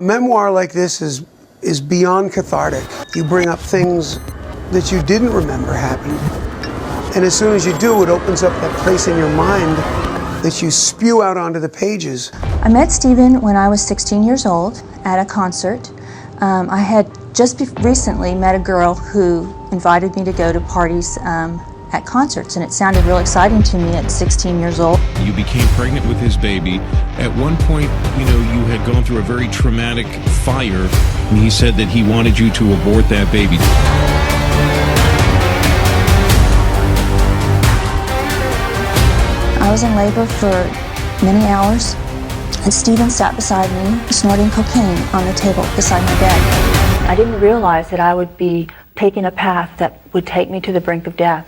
A memoir like this is beyond cathartic. You bring up things that you didn't remember happened. And as soon as you do, it opens up that place in your mind that you spew out onto the pages. I met Stephen when I was 16 years old at a concert. I had just recently met a girl who invited me to go to parties at concerts, and it sounded real exciting to me at 16 years old. You became pregnant with his baby. At one point, you had gone through a very traumatic fire, and he said that he wanted you to abort that baby. I was in labor for many hours, and Stephen sat beside me, snorting cocaine on the table beside my bed. I didn't realize that I would be taking a path that would take me to the brink of death.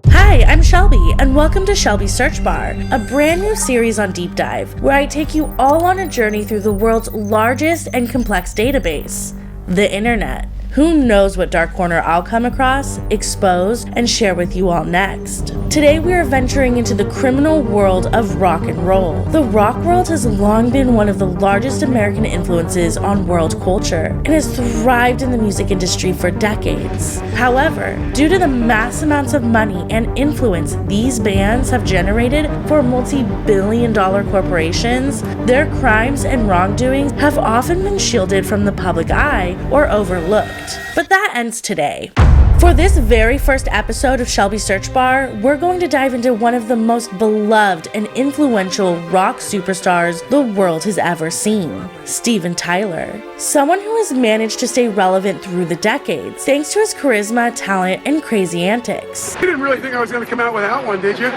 Hi, I'm Shelby, and welcome to Shelby's Search Bar, a brand new series on Deep Dive, where I take you all on a journey through the world's largest and complex database, the internet. Who knows what dark corner I'll come across, expose, and share with you all next. Today we are venturing into the criminal world of rock and roll. The rock world has long been one of the largest American influences on world culture and has thrived in the music industry for decades. However, due to the mass amounts of money and influence these bands have generated for multi-billion-dollar corporations, their crimes and wrongdoings have often been shielded from the public eye or overlooked. But that ends today. For this very first episode of Shelby Search Bar, we're going to dive into one of the most beloved and influential rock superstars the world has ever seen, Steven Tyler. Someone who has managed to stay relevant through the decades, thanks to his charisma, talent, and crazy antics. You didn't really think I was going to come out without one, did you?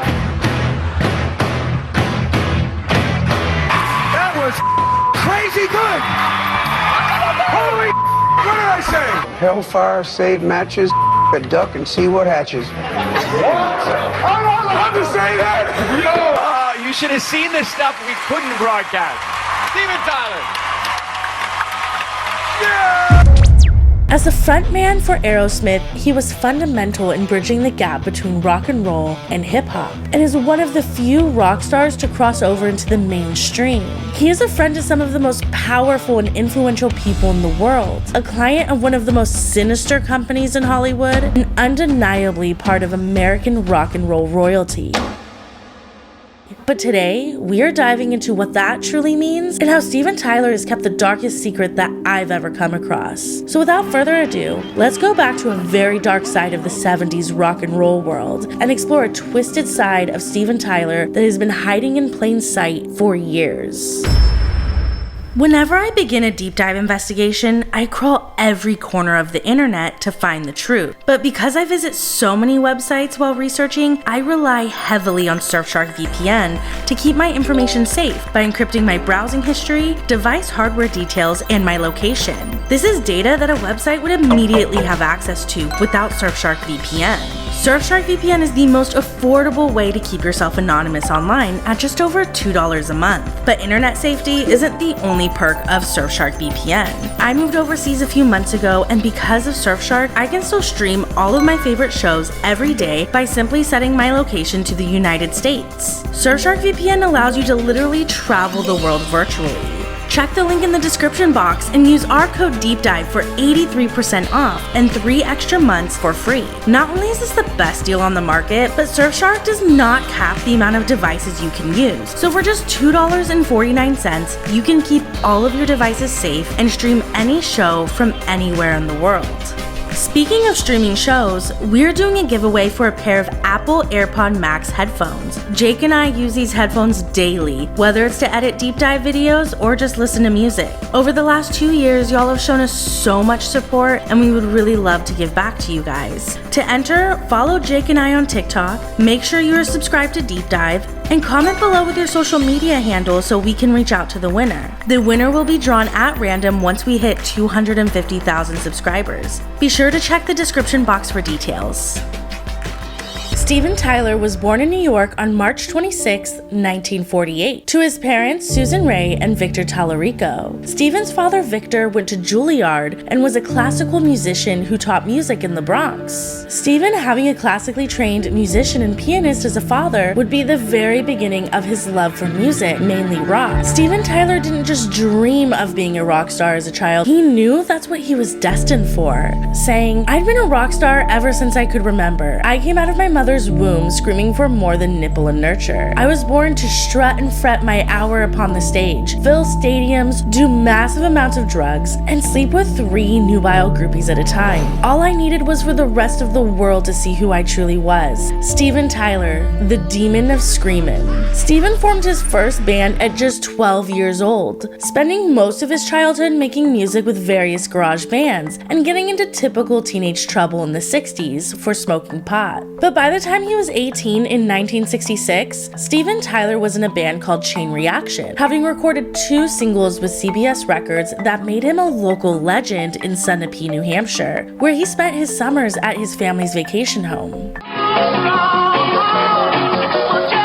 That was crazy good! Holy what did I say? Hellfire, save matches, a duck and see what hatches. What? I'm not allowed to say that! No! You should have seen the stuff we couldn't broadcast. Steven Tyler! Yeah! As the frontman for Aerosmith, he was fundamental in bridging the gap between rock and roll and hip-hop, and is one of the few rock stars to cross over into the mainstream. He is a friend to some of the most powerful and influential people in the world, a client of one of the most sinister companies in Hollywood, and undeniably part of American rock and roll royalty. But today, we are diving into what that truly means and how Steven Tyler has kept the darkest secret that I've ever come across. So without further ado, let's go back to a very dark side of the 70s rock and roll world and explore a twisted side of Steven Tyler that has been hiding in plain sight for years. Whenever I begin a deep dive investigation, I crawl every corner of the internet to find the truth. But because I visit so many websites while researching, I rely heavily on Surfshark VPN to keep my information safe by encrypting my browsing history, device hardware details, and my location. This is data that a website would immediately have access to without Surfshark VPN. Surfshark VPN is the most affordable way to keep yourself anonymous online at just over $2 a month. But internet safety isn't the only perk of Surfshark VPN. I moved overseas a few months ago, and because of Surfshark, I can still stream all of my favorite shows every day by simply setting my location to the United States. Surfshark VPN allows you to literally travel the world virtually. Check the link in the description box and use our code DEEPDIVE for 83% off and 3 extra months for free. Not only is this the best deal on the market, but Surfshark does not cap the amount of devices you can use. So for just $2.49, you can keep all of your devices safe and stream any show from anywhere in the world. Speaking of streaming shows, we're doing a giveaway for a pair of Apple AirPod Max headphones. Jake and I use these headphones daily, whether it's to edit deep dive videos or just listen to music. Over the last 2 years, y'all have shown us so much support, and we would really love to give back to you guys. To enter, follow Jake and I on TikTok, make sure you are subscribed to Deep Dive, and comment below with your social media handle so we can reach out to the winner. The winner will be drawn at random once we hit 250,000 subscribers. Be sure to check the description box for details. Steven Tyler was born in New York on March 26, 1948, to his parents Susan Ray and Victor Tallarico. Steven's father Victor went to Juilliard and was a classical musician who taught music in the Bronx. Steven, having a classically trained musician and pianist as a father, would be the very beginning of his love for music, mainly rock. Steven Tyler didn't just dream of being a rock star as a child, he knew that's what he was destined for, saying, "I'd been a rock star ever since I could remember. I came out of my mother's womb screaming for more than nipple and nurture. I was born to strut and fret my hour upon the stage, fill stadiums, do massive amounts of drugs, and sleep with 3 nubile groupies at a time. All I needed was for the rest of the world to see who I truly was." Steven Tyler, the demon of screamin'. Steven formed his first band at just 12 years old, spending most of his childhood making music with various garage bands and getting into typical teenage trouble in the 60s for smoking pot. But by the time he was 18 in 1966, Steven Tyler was in a band called Chain Reaction, having recorded 2 singles with CBS Records that made him a local legend in Sunapee, New Hampshire, where he spent his summers at his family's vacation home.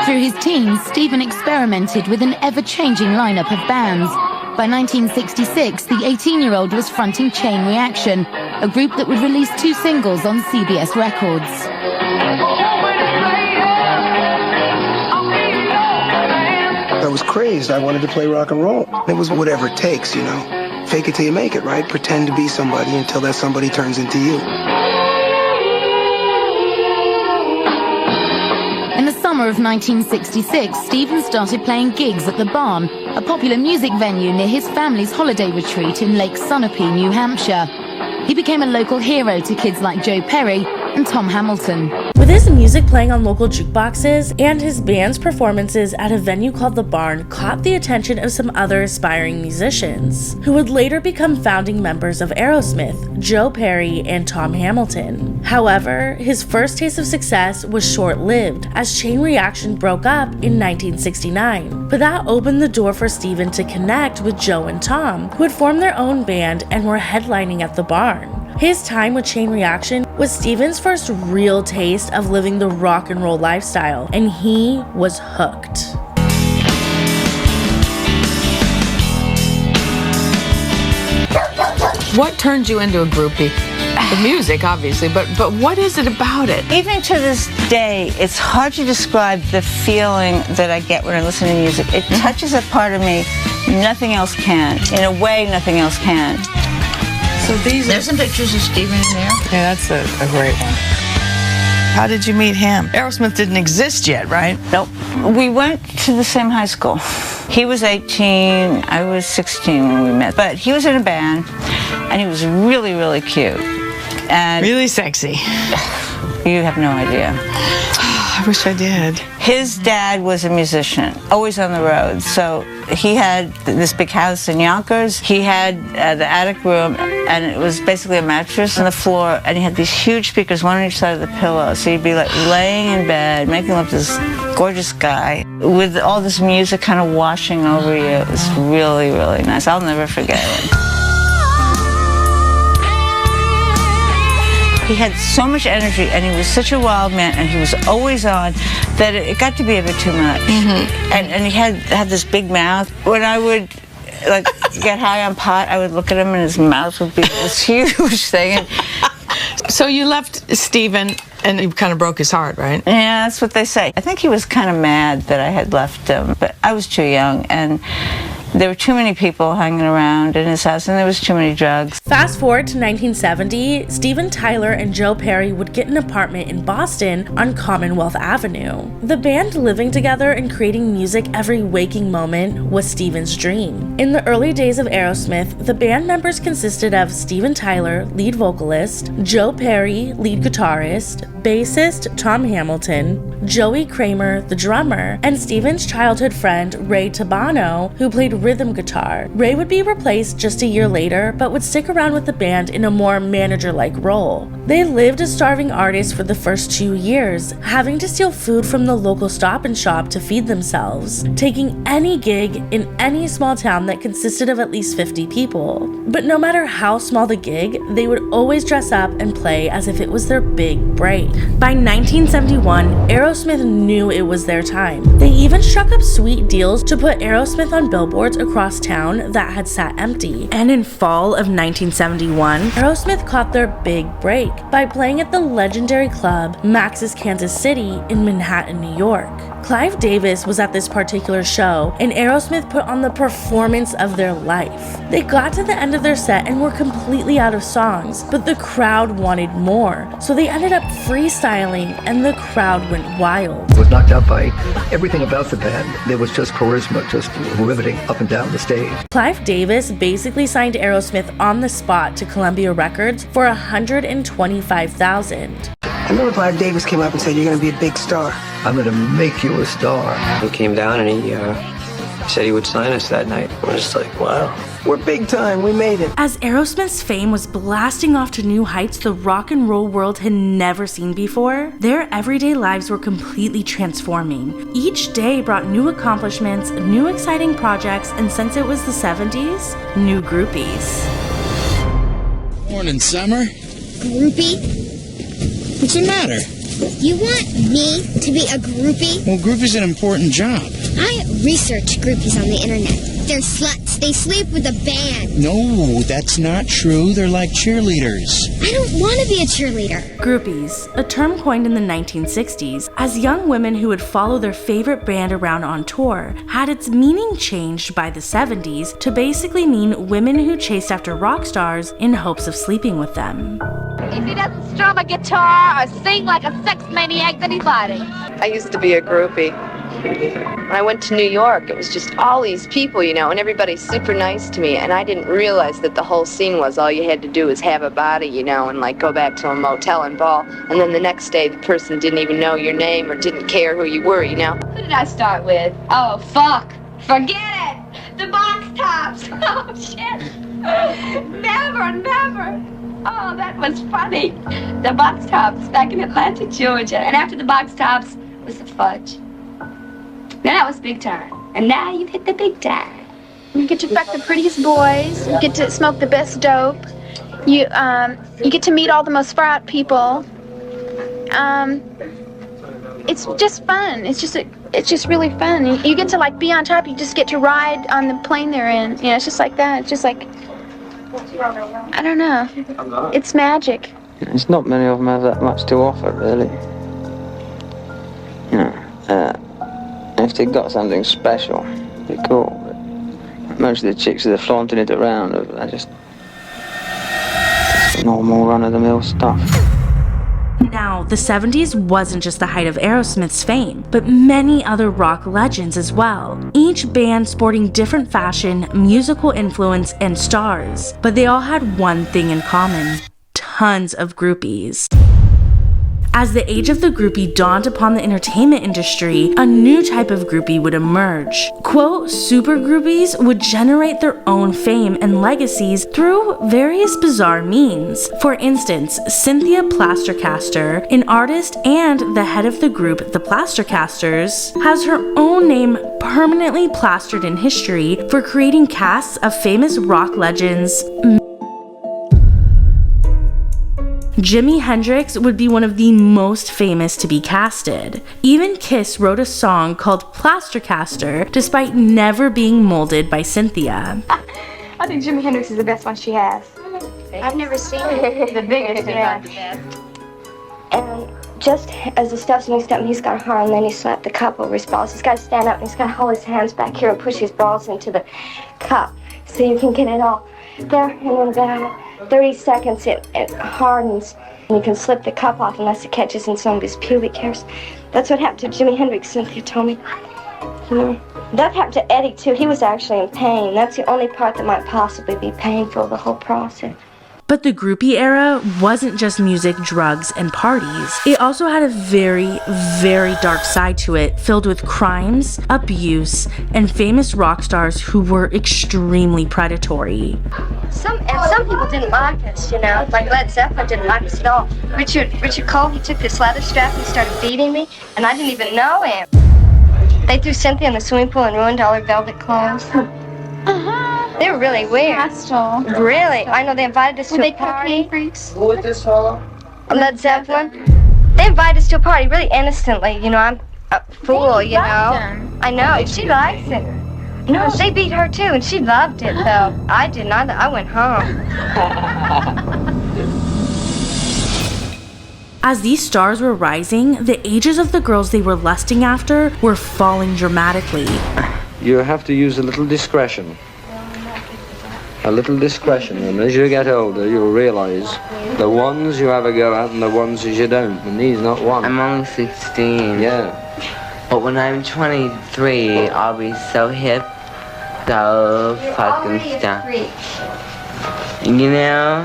Through his teens, Steven experimented with an ever-changing lineup of bands. By 1966, the 18-year-old was fronting Chain Reaction, a group that would release 2 singles on CBS Records. I was crazed. I wanted to play rock and roll. It was whatever it takes, you know. Fake it till you make it, right? Pretend to be somebody until that somebody turns into you. In the summer of 1966, Steven started playing gigs at the Barn, a popular music venue near his family's holiday retreat in Lake Sunapee, New Hampshire. He became a local hero to kids like Joe Perry and Tom Hamilton. With his music playing on local jukeboxes and his band's performances at a venue called The Barn caught the attention of some other aspiring musicians, who would later become founding members of Aerosmith, Joe Perry and Tom Hamilton. However, his first taste of success was short-lived, as Chain Reaction broke up in 1969. But that opened the door for Steven to connect with Joe and Tom, who had formed their own band and were headlining at The Barn. His time with Chain Reaction was Steven's first real taste of living the rock and roll lifestyle, and he was hooked. What turned you into a groupie? The music, obviously, but what is it about it? Even to this day, it's hard to describe the feeling that I get when I listen to music. It touches a part of me nothing else can. In a way, nothing else can. So there's some pictures of Steven in there. Yeah, that's a great one. How did you meet him? Aerosmith didn't exist yet, right? Nope. We went to the same high school. He was 18, I was 16 when we met. But he was in a band, and he was really, really cute. And really sexy. You have no idea. I wish I did. His dad was a musician, always on the road. So he had this big house in Yonkers. He had the attic room, and it was basically a mattress on the floor, and he had these huge speakers, one on each side of the pillow. So you'd be like laying in bed, making love to this gorgeous guy with all this music kind of washing over you. It was really, really nice. I'll never forget it. He had so much energy, and he was such a wild man, and he was always on, that it got to be a bit too much. And he had this big mouth. When I would like get high on pot, I would look at him, and his mouth would be this huge thing. So you left Steven, and you kind of broke his heart, right? Yeah, that's what they say. I think he was kind of mad that I had left him, but I was too young, and there were too many people hanging around in his house, and there was too many drugs. Fast forward to 1970, Steven Tyler and Joe Perry would get an apartment in Boston on Commonwealth Avenue. The band living together and creating music every waking moment was Steven's dream. In the early days of Aerosmith, the band members consisted of Steven Tyler, lead vocalist, Joe Perry, lead guitarist, bassist Tom Hamilton, Joey Kramer, the drummer, and Steven's childhood friend Ray Tabano, who played played rhythm guitar. Ray would be replaced just a year later, but would stick around with the band in a more manager-like role. They lived as starving artists for the first 2 years, having to steal food from the local Stop and Shop to feed themselves, taking any gig in any small town that consisted of at least 50 people. But no matter how small the gig, they would always dress up and play as if it was their big break. By 1971, Aerosmith knew it was their time. They even struck up sweet deals to put Aerosmith on billboards across town that had sat empty. And in fall of 1971, Aerosmith caught their big break by playing at the legendary club Max's Kansas City in Manhattan, New York. Clive Davis was at this particular show, and Aerosmith put on the performance of their life. They got to the end of their set and were completely out of songs, but the crowd wanted more, so they ended up freestyling, and the crowd went wild. I was knocked out by everything about the band. There was just charisma, just riveting up and down the stage. Clive Davis basically signed Aerosmith on the spot to Columbia Records for $125,000. I remember Clive Davis came up and said, "You're going to be a big star. I'm going to make you a star." He came down and he said he would sign us that night. We're just like, wow. We're big time. We made it." As Aerosmith's fame was blasting off to new heights the rock and roll world had never seen before, their everyday lives were completely transforming. Each day brought new accomplishments, new exciting projects, and since it was the 70s, new groupies. Morning, Summer. Groupie? What's the matter? You want me to be a groupie? Well, groupie's an important job. I research groupies on the internet. They're sluts. They sleep with a band. No, that's not true. They're like cheerleaders. I don't want to be a cheerleader. Groupies, a term coined in the 1960s, as young women who would follow their favorite band around on tour, had its meaning changed by the 70s to basically mean women who chased after rock stars in hopes of sleeping with them. If he doesn't strum a guitar or sing like a sex maniac, then he's lying. I used to be a groupie. When I went to New York, it was just all these people, you know, and everybody's super nice to me, and I didn't realize that the whole scene was all you had to do is have a body, you know, and like go back to a motel and ball, and then the next day the person didn't even know your name or didn't care who you were, you know. Who did I start with? Oh, fuck. Forget it. The Box Tops. Oh, shit. Never. Oh, that was funny. The Box Tops back in Atlanta, Georgia. And after the Box Tops was the Fudge. Then that was big time. And now you've hit the big time. You get to fuck the prettiest boys. You get to smoke the best dope. You get to meet all the most far out people. It's just fun. It's just really fun. You get to like be on top. You just get to ride on the plane they're in. You know, it's just like that. It's just like, I don't know. It's magic. It's not many of them have that much to offer, really. You know, if they got something special, it'd be cool. But most of the chicks that are flaunting it around are just normal run-of-the-mill stuff. Now, the 70s wasn't just the height of Aerosmith's fame, but many other rock legends as well. Each band sporting different fashion, musical influence, and stars. But they all had one thing in common: tons of groupies. As the age of the groupie dawned upon the entertainment industry, a new type of groupie would emerge. Quote, super groupies would generate their own fame and legacies through various bizarre means. For instance, Cynthia Plastercaster, an artist and the head of the group The Plastercasters, has her own name permanently plastered in history for creating casts of famous rock legends. Jimi Hendrix would be one of the most famous to be casted. Even Kiss wrote a song called Plastercaster despite never being molded by Cynthia. I think Jimi Hendrix is the best one she has. I've never seen it. The biggest, yeah. And just as the steps next up, he's got a heart, and then he slapped the cup over his balls. He's got to stand up, and he's got to hold his hands back here and push his balls into the cup so you can get it all there, and then about 30 seconds it hardens, and you can slip the cup off unless it catches in some of his pubic hairs. That's what happened to Jimi Hendrix, Cynthia told me. You know, that happened to Eddie too. He was actually in pain. That's the only part that might possibly be painful, the whole process. But the groupie era wasn't just music, drugs, and parties. It also had a very, very dark side to it, filled with crimes, abuse, and famous rock stars who were extremely predatory. Some people didn't like us, you know. Like Led Zeppelin didn't like us at all. Richard Cole, he took this leather strap and started beating me, and I didn't even know him. They threw Cynthia in the swimming pool and ruined all her velvet clothes. They were really weird. Hostile. Really? I know they invited us to a party. Freaks? Who was this fellow? Led Zeppelin. They invited us to a party really innocently. You know, I'm a fool, you know. I know. She likes it. No, they beat her too, and she loved it, though. I didn't. I went home. As these stars were rising, the ages of the girls they were lusting after were falling dramatically. You have to use a little discretion. A little discretion, and as you get older, you'll realize the ones you have a go at and the ones you don't, and he's not one. I'm only 16. Yeah. But when I'm 23, I'll be so hip, so fucking stuff. You know?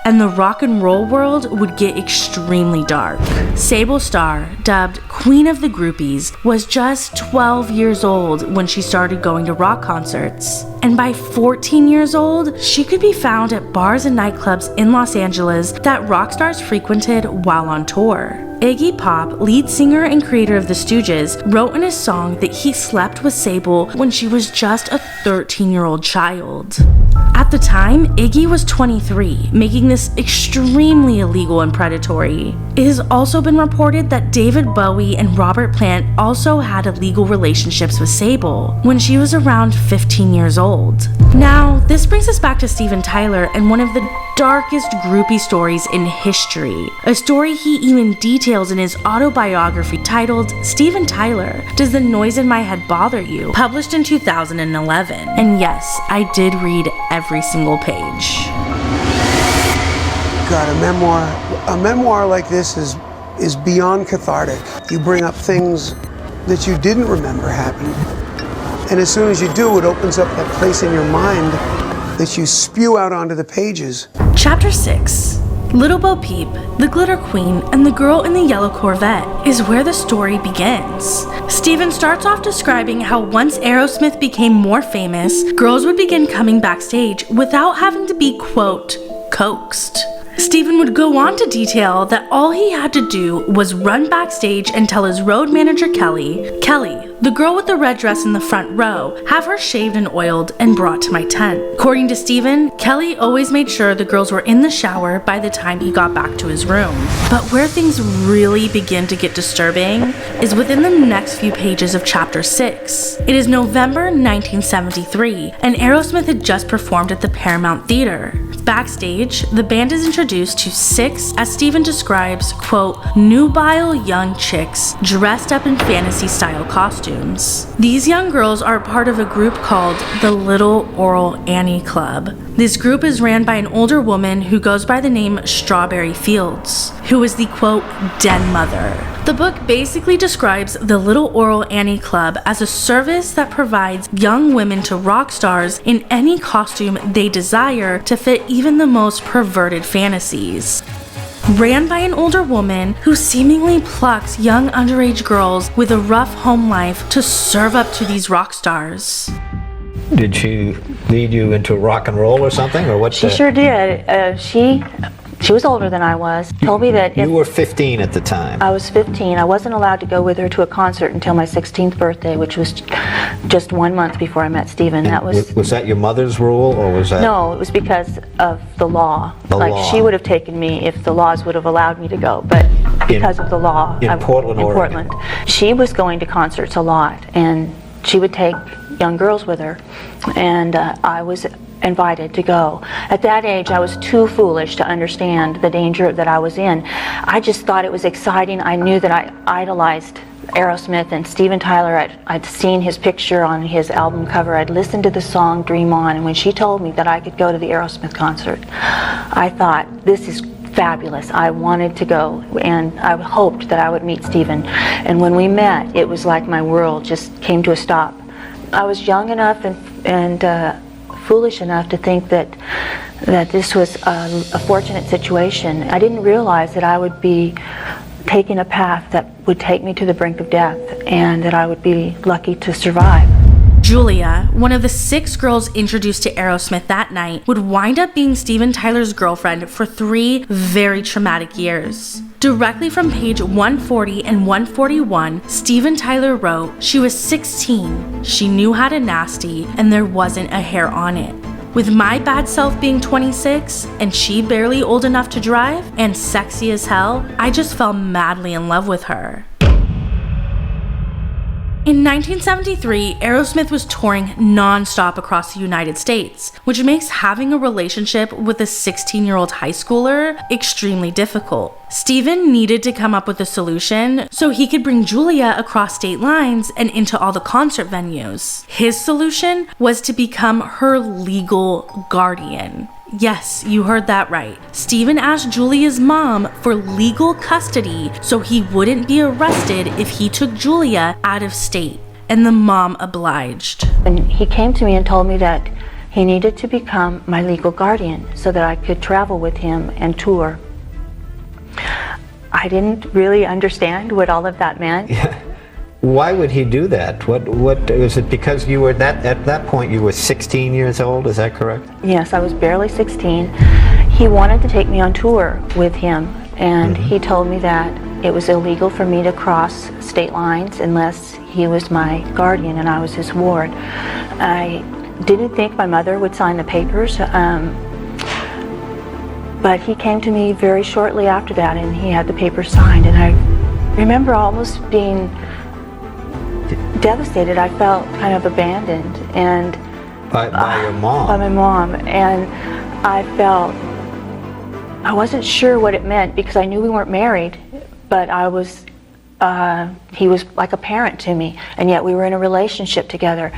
And the rock and roll world would get extremely dark. Sable Starr, dubbed Queen of the Groupies, was just 12 years old when she started going to rock concerts. And by 14 years old, she could be found at bars and nightclubs in Los Angeles that rock stars frequented while on tour. Iggy Pop, lead singer and creator of the Stooges, wrote in his song that he slept with Sable when she was just a 13-year-old child. At the time, Iggy was 23, making this extremely illegal and predatory. It has also been reported that David Bowie and Robert Plant also had illegal relationships with Sable when she was around 15 years old. Now, this brings us back to Steven Tyler and one of the darkest groupie stories in history. A story he even details in his autobiography titled Steven Tyler, Does the Noise in My Head Bother You?, published in 2011. And yes, I did read every single page. God, a memoir like this is beyond cathartic. You bring up things that you didn't remember happened. And as soon as you do, it opens up that place in your mind that you spew out onto the pages. Chapter 6. Little Bo Peep, the Glitter Queen, and the Girl in the Yellow Corvette is where the story begins. Steven starts off describing how once Aerosmith became more famous, girls would begin coming backstage without having to be, quote, coaxed. Steven would go on to detail that all he had to do was run backstage and tell his road manager Kelly, the girl with the red dress in the front row, have her shaved and oiled and brought to my tent. According to Steven, Kelly always made sure the girls were in the shower by the time he got back to his room. But where things really begin to get disturbing is within the next few pages of Chapter 6. It is November 1973, and Aerosmith had just performed at the Paramount Theater. Backstage, the band is introduced to 6, as Steven describes, quote, nubile young chicks dressed up in fantasy-style costumes. These young girls are part of a group called the Little Oral Annie Club. This group is ran by an older woman who goes by the name Strawberry Fields, who is the, quote, den mother. The book basically describes the Little Oral Annie Club as a service that provides young women to rock stars in any costume they desire to fit even the most perverted fantasies. Ran by an older woman who seemingly plucks young underage girls with a rough home life to serve up to these rock stars. Did she lead you into rock and roll or something, or what? She sure did. She was older than I was. Told me that you were 15 at the time. I was 15. I wasn't allowed to go with her to a concert until my 16th birthday, which was just 1 month before I met Steven. That was that your mother's rule, or was that? No, it was because of the law. The law. She would have taken me if the laws would have allowed me to go, but because of the law. In Portland, Oregon. She was going to concerts a lot, and she would take young girls with her, and I was invited to go. At that age, I was too foolish to understand the danger that I was in. I just thought it was exciting. I knew that I idolized Aerosmith and Steven Tyler. I'd seen his picture on his album cover. I'd listened to the song Dream On, and when she told me that I could go to the Aerosmith concert, I thought, this is fabulous. I wanted to go, and I hoped that I would meet Steven. And when we met, it was like my world just came to a stop. I was young enough and foolish enough to think that this was a fortunate situation. I didn't realize that I would be taking a path that would take me to the brink of death, and that I would be lucky to survive. Julia, one of the 6 girls introduced to Aerosmith that night, would wind up being Steven Tyler's girlfriend for 3 very traumatic years. Directly from page 140 and 141, Steven Tyler wrote, "She was 16, she knew how to nasty, and there wasn't a hair on it. With my bad self being 26, and she barely old enough to drive, and sexy as hell, I just fell madly in love with her." In 1973, Aerosmith was touring non-stop across the United States, which makes having a relationship with a 16-year-old high schooler extremely difficult. Steven needed to come up with a solution so he could bring Julia across state lines and into all the concert venues. His solution was to become her legal guardian. Yes, you heard that right. Steven asked Julia's mom for legal custody so he wouldn't be arrested if he took Julia out of state, and the mom obliged. And he came to me and told me that he needed to become my legal guardian so that I could travel with him and tour. I didn't really understand what all of that meant. Why would he do that? What was it? Because you were at that point you were 16 years old, is that correct? Yes, I was barely 16. He wanted to take me on tour with him, and he told me that it was illegal for me to cross state lines unless he was my guardian and I was his ward. I didn't think my mother would sign the papers, but he came to me very shortly after that and he had the papers signed, and I remember almost being devastated. I felt kind of abandoned, and by your mom. By my mom, and I wasn't sure what it meant because I knew we weren't married, but he was like a parent to me, and yet we were in a relationship together.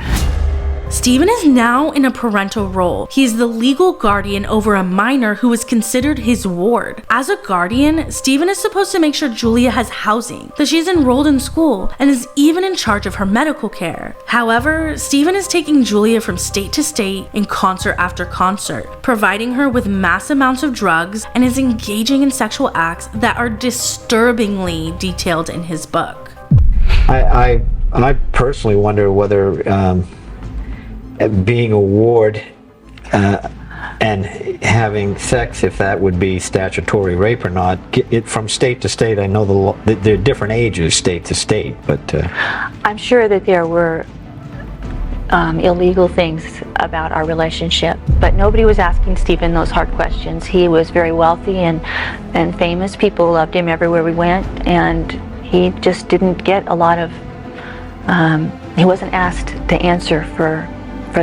Steven is now in a parental role. He's the legal guardian over a minor who is considered his ward. As a guardian, Steven is supposed to make sure Julia has housing, that she's enrolled in school, and is even in charge of her medical care. However, Steven is taking Julia from state to state in concert after concert, providing her with mass amounts of drugs, and is engaging in sexual acts that are disturbingly detailed in his book. I personally wonder whether being a ward and having sex, if that would be statutory rape or not. From state to state, I know there are different ages state to state, but I'm sure that there were illegal things about our relationship, but nobody was asking Steven those hard questions. He was very wealthy and famous. People loved him everywhere we went, and he just didn't get a lot of, he wasn't asked to answer for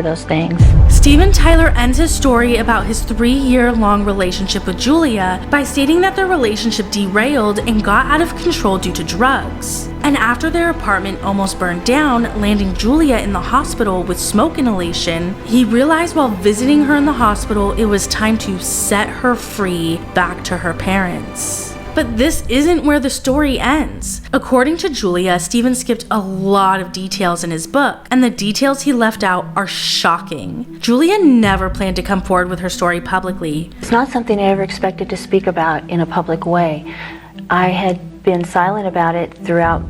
those things. Steven Tyler ends his story about his 3-year-long relationship with Julia by stating that their relationship derailed and got out of control due to drugs. And after their apartment almost burned down, landing Julia in the hospital with smoke inhalation, he realized while visiting her in the hospital it was time to set her free back to her parents. But this isn't where the story ends. According to Julia, Steven skipped a lot of details in his book, and the details he left out are shocking. Julia never planned to come forward with her story publicly. It's not something I ever expected to speak about in a public way. I had been silent about it throughout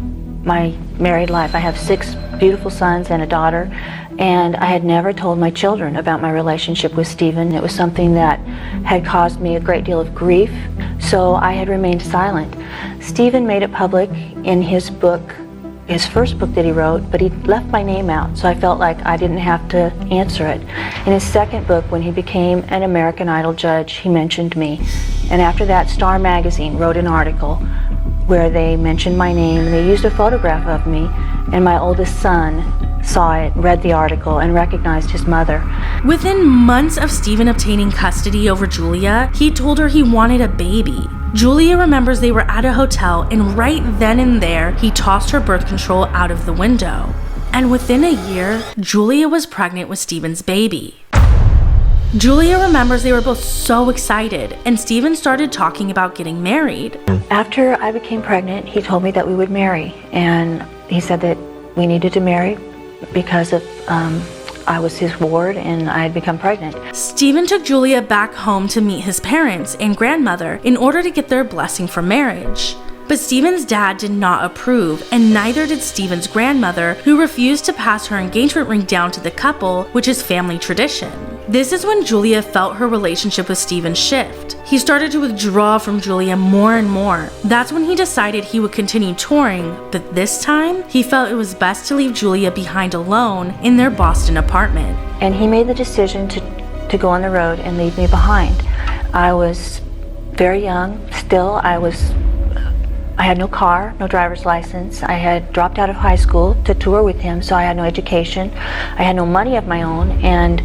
my married life. I have 6 beautiful sons and a daughter, and I had never told my children about my relationship with Steven. It was something that had caused me a great deal of grief, so I had remained silent. Steven made it public in his book, his first book that he wrote, but he left my name out, so I felt like I didn't have to answer it. In his second book, when he became an American Idol judge, he mentioned me. And after that, Star Magazine wrote an article where they mentioned my name, and they used a photograph of me, and my oldest son saw it, read the article, and recognized his mother. Within months of Steven obtaining custody over Julia, he told her he wanted a baby. Julia remembers they were at a hotel, and right then and there, he tossed her birth control out of the window. And within a year, Julia was pregnant with Steven's baby. Julia remembers they were both so excited, and Steven started talking about getting married. After I became pregnant, he told me that we would marry, and he said that we needed to marry because of I was his ward and I had become pregnant. Stephen took Julia back home to meet his parents and grandmother in order to get their blessing for marriage. But Stephen's dad did not approve, and neither did Stephen's grandmother, who refused to pass her engagement ring down to the couple, which is family tradition. This is when Julia felt her relationship with Stephen shift. He started to withdraw from Julia more and more. That's when he decided he would continue touring, but this time, he felt it was best to leave Julia behind alone in their Boston apartment. And he made the decision to go on the road and leave me behind. I was very young still. I had no car, no driver's license. I had dropped out of high school to tour with him, so I had no education. I had no money of my own, and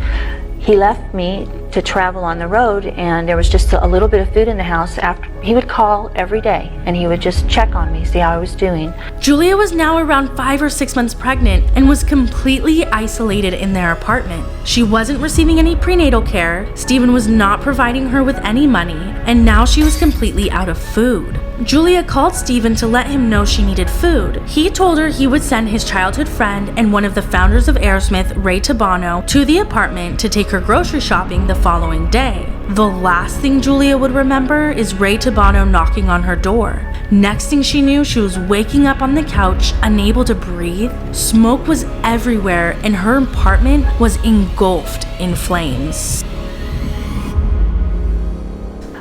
he left me to travel on the road, and there was just a little bit of food in the house. After he would call every day, and he would just check on me, see how I was doing. Julia was now around 5 or 6 months pregnant and was completely isolated in their apartment. She wasn't receiving any prenatal care, Stephen was not providing her with any money, and now she was completely out of food. Julia called Stephen to let him know she needed food. He told her he would send his childhood friend and one of the founders of Aerosmith, Ray Tabano, to the apartment to take her grocery shopping the following day. The last thing Julia would remember is Ray Tabano knocking on her door. Next thing she knew, she was waking up on the couch, unable to breathe. Smoke was everywhere, and her apartment was engulfed in flames.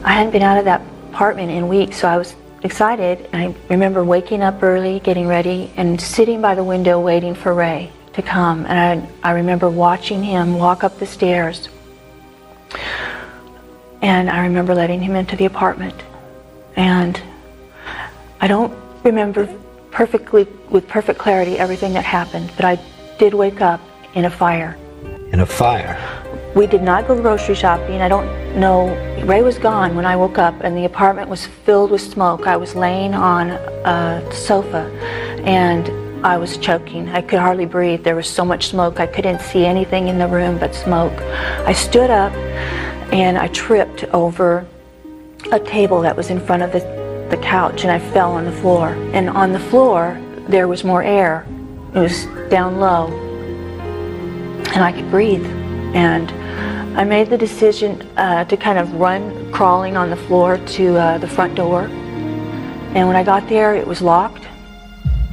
I hadn't been out of that apartment in weeks, so I was excited. I remember waking up early, getting ready, and sitting by the window waiting for Ray to come. And I remember watching him walk up the stairs. And I remember letting him into the apartment. And I don't remember perfectly, with perfect clarity, everything that happened, but I did wake up in a fire. In a fire? We did not go grocery shopping. I don't know. Ray was gone when I woke up, and the apartment was filled with smoke. I was laying on a sofa, and I was choking. I could hardly breathe. There was so much smoke. I couldn't see anything in the room but smoke. I stood up, and I tripped over a table that was in front of the couch, and I fell on the floor. And on the floor, there was more air. It was down low, and I could breathe. And I made the decision to kind of run crawling on the floor to the front door. And when I got there, it was locked.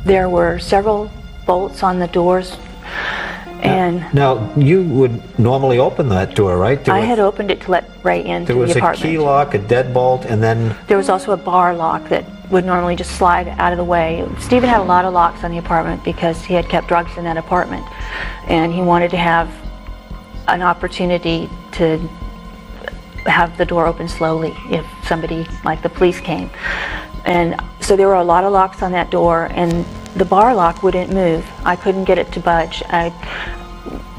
There were several bolts on the doors. And now you would normally open that door, right? I had opened it to let Ray into the apartment. There was a key lock, a deadbolt, and then... There was also a bar lock that would normally just slide out of the way. Stephen had a lot of locks on the apartment because he had kept drugs in that apartment. And he wanted to have an opportunity to have the door open slowly if somebody like the police came. And so there were a lot of locks on that door, and the bar lock wouldn't move. I couldn't get it to budge.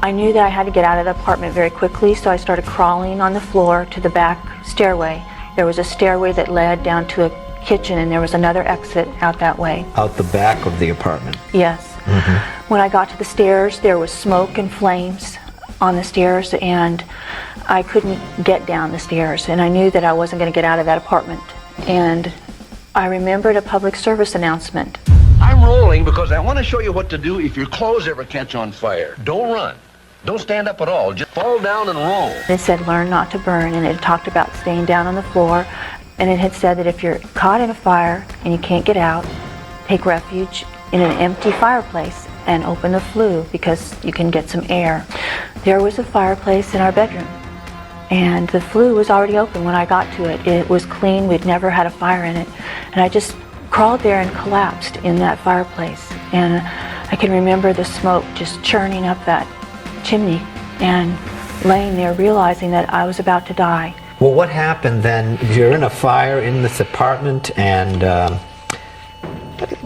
I knew that I had to get out of the apartment very quickly, so I started crawling on the floor to the back stairway. There was a stairway that led down to a kitchen, and there was another exit out that way. Out the back of the apartment? Yes. Mm-hmm. When I got to the stairs, there was smoke and flames on the stairs, and I couldn't get down the stairs, and I knew that I wasn't going to get out of that apartment. And I remembered a public service announcement. I'm rolling because I want to show you what to do if your clothes ever catch on fire. Don't run. Don't stand up at all. Just fall down and roll. It said learn not to burn, and it talked about staying down on the floor, and it had said that if you're caught in a fire and you can't get out, take refuge in an empty fireplace and open the flue because you can get some air. There was a fireplace in our bedroom, and the flue was already open when I got to it. It was clean. We'd never had a fire in it. And I just crawled there and collapsed in that fireplace. And I can remember the smoke just churning up that chimney and laying there realizing that I was about to die. Well, what happened then? You're in a fire in this apartment, and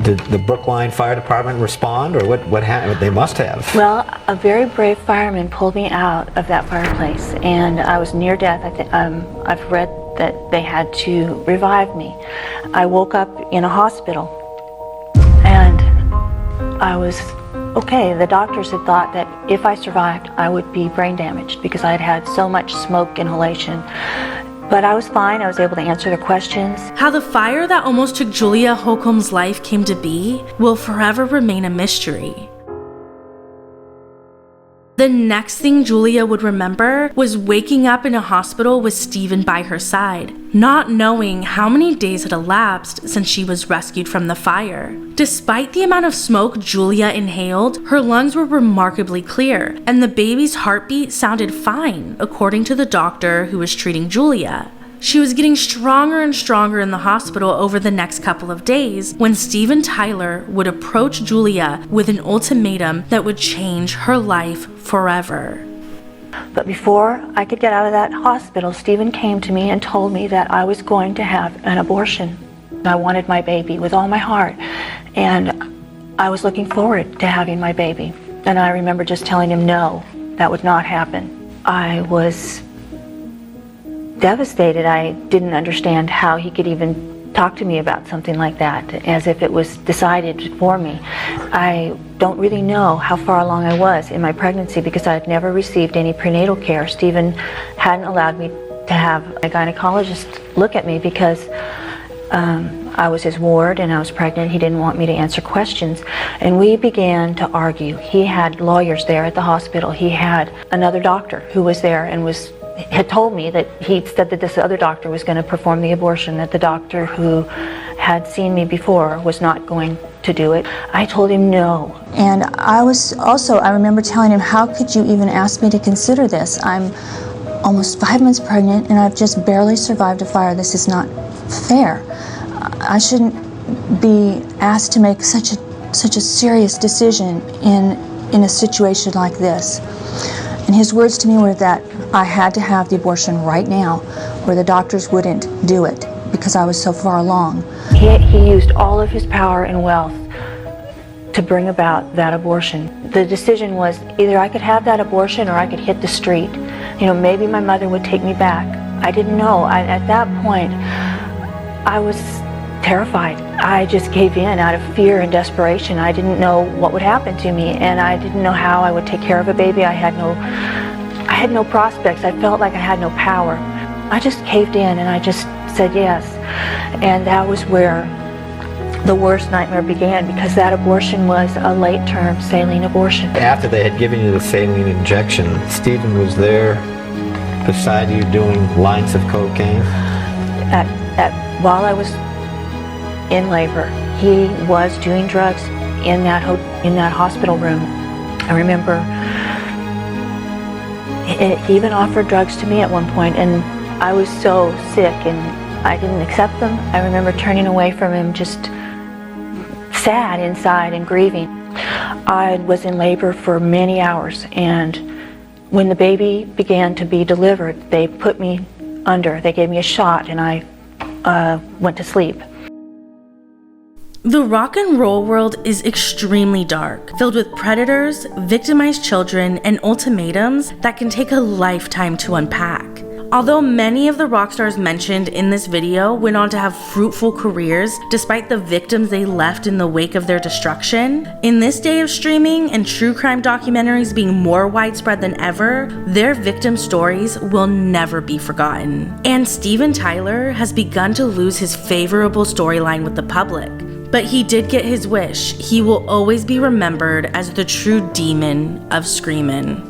did the Brookline Fire Department respond, or what happened? They must have. Well, a very brave fireman pulled me out of that fireplace, and I was near death. I've read that they had to revive me. I woke up in a hospital, and I was okay. The doctors had thought that if I survived, I would be brain damaged because I had had so much smoke inhalation. But I was fine. I was able to answer their questions. How the fire that almost took Julia Holcomb's life came to be will forever remain a mystery. The next thing Julia would remember was waking up in a hospital with Steven by her side, not knowing how many days had elapsed since she was rescued from the fire. Despite the amount of smoke Julia inhaled, her lungs were remarkably clear, and the baby's heartbeat sounded fine, according to the doctor who was treating Julia. She was getting stronger and stronger in the hospital over the next couple of days when Steven Tyler would approach Julia with an ultimatum that would change her life forever. But before I could get out of that hospital, Steven came to me and told me that I was going to have an abortion. I wanted my baby with all my heart, and I was looking forward to having my baby. And I remember just telling him no, that would not happen. I was devastated. I didn't understand how he could even talk to me about something like that, as if it was decided for me. I don't really know how far along I was in my pregnancy because I had never received any prenatal care. Steven hadn't allowed me to have a gynecologist look at me because I was his ward and I was pregnant. He didn't want me to answer questions. And we began to argue. He had lawyers there at the hospital. He had another doctor who was there and had told me that he said that this other doctor was going to perform the abortion, that the doctor who had seen me before was not going to do it. I told him no. And I remember telling him, how could you even ask me to consider this? I'm almost 5 months pregnant and I've just barely survived a fire. This is not fair. I shouldn't be asked to make such a serious decision in a situation like this. And his words to me were that I had to have the abortion right now, or the doctors wouldn't do it because I was so far along. He used all of his power and wealth to bring about that abortion. The decision was either I could have that abortion or I could hit the street. You know, maybe my mother would take me back. I didn't know. At that point, I was terrified. I just gave in out of fear and desperation. I didn't know what would happen to me, and I didn't know how I would take care of a baby. I had no prospects. I felt like I had no power. I just caved in and I just said yes. And that was where the worst nightmare began, because that abortion was a late-term saline abortion. After they had given you the saline injection, Steven was there beside you doing lines of cocaine? While I was in labor, he was doing drugs in that hospital room. I remember he even offered drugs to me at one point, and I was so sick and I didn't accept them. I remember turning away from him, just sad inside and grieving. I was in labor for many hours, and when the baby began to be delivered, they put me under. They gave me a shot and I went to sleep. The rock and roll world is extremely dark, filled with predators, victimized children, and ultimatums that can take a lifetime to unpack. Although many of the rock stars mentioned in this video went on to have fruitful careers despite the victims they left in the wake of their destruction, in this day of streaming and true crime documentaries being more widespread than ever, their victim stories will never be forgotten. And Steven Tyler has begun to lose his favorable storyline with the public. But he did get his wish. He will always be remembered as the true demon of screamin'.